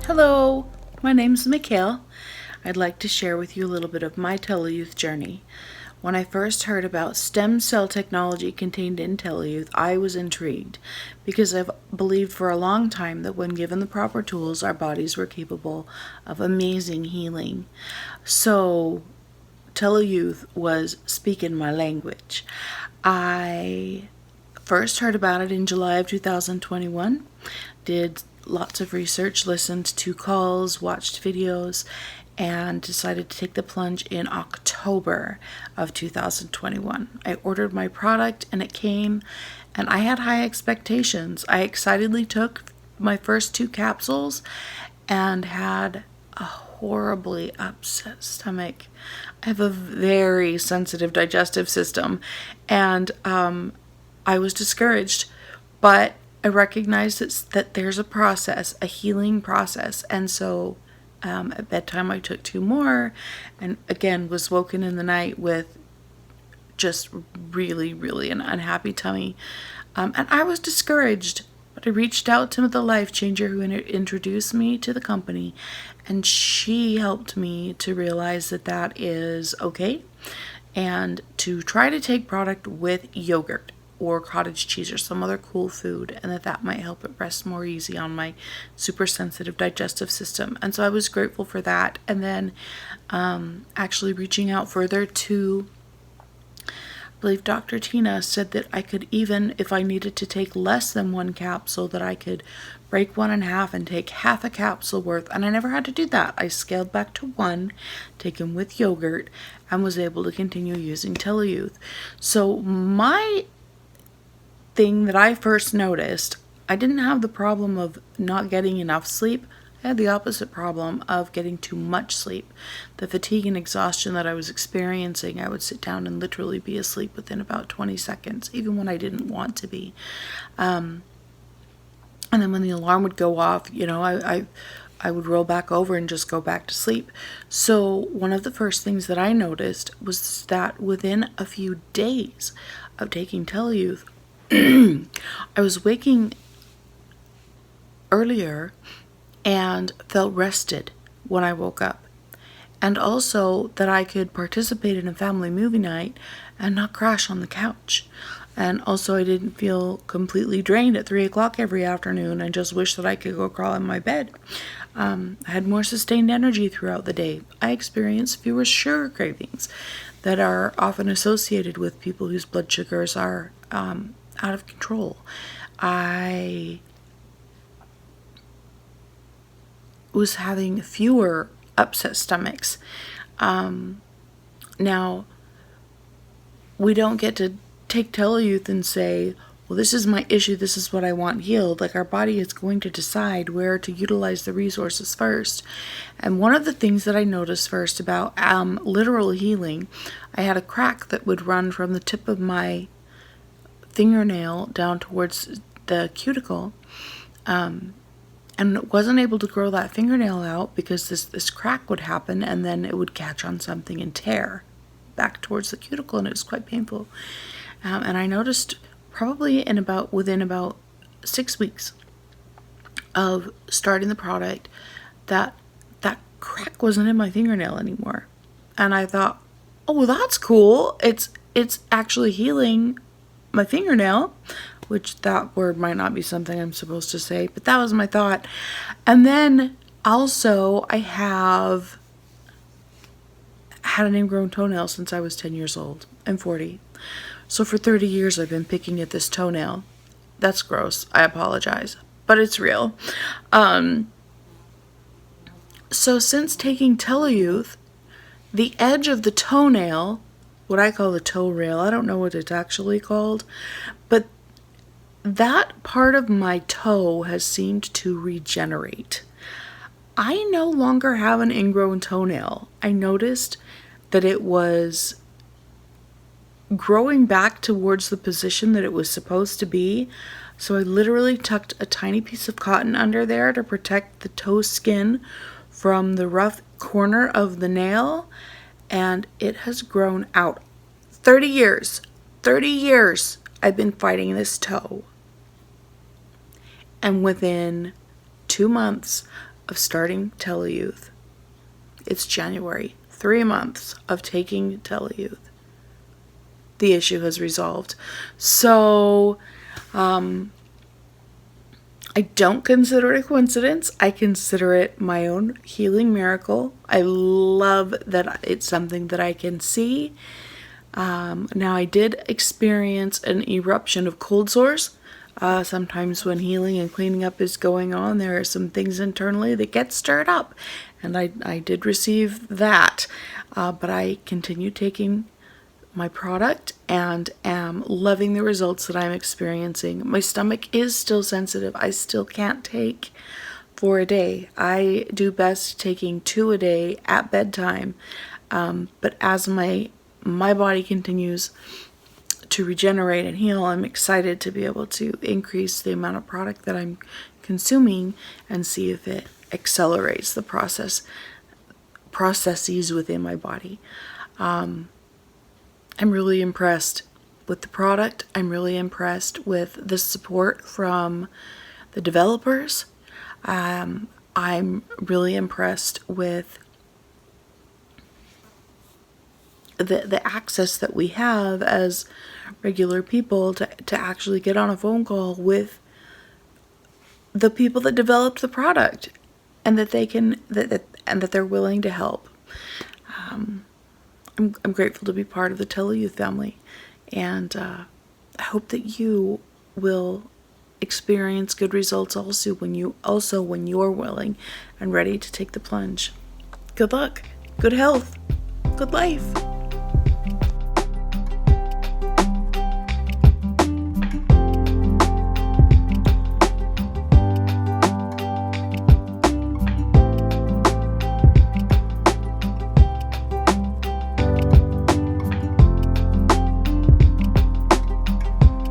Hello, my name's Mikhail. I'd like to share with you a little bit of my TeloYouth journey. When I first heard about stem cell technology contained in TeloYouth, I was intrigued because I've believed for a long time that when given the proper tools, our bodies were capable of amazing healing. So, TeloYouth was speaking my language. I first heard about it in July of 2021, did lots of research, listened to calls, watched videos, and decided to take the plunge in October of 2021. I ordered my product and it came, and I had high expectations. I excitedly took my first 2 capsules and had a horribly upset stomach. I have a very sensitive digestive system, and I was discouraged, but I recognized that there's a process, a healing process, and so at bedtime I took 2 more, and again was woken in the night with just really an unhappy tummy, and I was discouraged. But I reached out to the life changer who introduced me to the company, and she helped me to realize that that is okay, and to try to take product with yogurt or cottage cheese or some other cool food, and that might help it rest more easy on my super sensitive digestive system. And so I was grateful for that. And then actually reaching out further to, I believe Dr. Tina said that I could, even if I needed to take less than 1 capsule, that I could break one in half and take half a capsule worth. And I never had to do that. I scaled back to 1, taken with yogurt, and was able to continue using TeloYouth. So my thing that I first noticed, I didn't have the problem of not getting enough sleep. I had the opposite problem of getting too much sleep. The fatigue and exhaustion that I was experiencing, I would sit down and literally be asleep within about 20 seconds, even when I didn't want to be. And then when the alarm would go off, I would roll back over and just go back to sleep. So one of the first things that I noticed was that within a few days of taking TeloYouth, I was waking earlier and felt rested when I woke up. And also that I could participate in a family movie night and not crash on the couch. And also I didn't feel completely drained at 3 o'clock every afternoon and just wish that I could go crawl in my bed. I had more sustained energy throughout the day. I experienced fewer sugar cravings that are often associated with people whose blood sugars are out of control. I was having fewer upset stomachs. Now, we don't get to take TeloYouth and say, well, this is my issue, this is what I want healed. Like, our body is going to decide where to utilize the resources first. And one of the things that I noticed first about literal healing, I had a crack that would run from the tip of my fingernail down towards the cuticle, and wasn't able to grow that fingernail out because this crack would happen, and then it would catch on something and tear back towards the cuticle, and it was quite painful. And I noticed probably within about 6 weeks of starting the product that crack wasn't in my fingernail anymore. And I thought, oh, well, that's cool. It's actually healing my fingernail, which that word might not be something I'm supposed to say, but that was my thought. And then also I have had an ingrown toenail since I was 10 years old. I'm 40. So for 30 years I've been picking at this toenail. That's gross. I apologize, but it's real. So since taking TeloYouth, the edge of the toenail, what I call the toe rail, I don't know what it's actually called, but that part of my toe has seemed to regenerate. I no longer have an ingrown toenail. I noticed that it was growing back towards the position that it was supposed to be. So I literally tucked a tiny piece of cotton under there to protect the toe skin from the rough corner of the nail, and it has grown out. 30 years I've been fighting this toe. And within 2 months of starting TeloYouth. It's January. 3 months of taking TeloYouth. The issue has resolved. So, I don't consider it a coincidence. I consider it my own healing miracle. I love that it's something that I can see. Now, I did experience an eruption of cold sores. Sometimes when healing and cleaning up is going on, there are some things internally that get stirred up. And I did receive that. But I continue taking my product and am loving the results that I'm experiencing. My stomach is still sensitive. I still can't take 4 a day. I do best taking 2 a day at bedtime. But as my body continues to regenerate and heal, I'm excited to be able to increase the amount of product that I'm consuming and see if it accelerates the processes within my body. I'm really impressed with the product. I'm really impressed with the support from the developers. I'm really impressed with the access that we have as regular people to actually get on a phone call with the people that developed the product, and that they can and that they're willing to help. I'm grateful to be part of the TeloYouth family, and I hope that you will experience good results also when you're willing and ready to take the plunge. Good luck, good health, good life.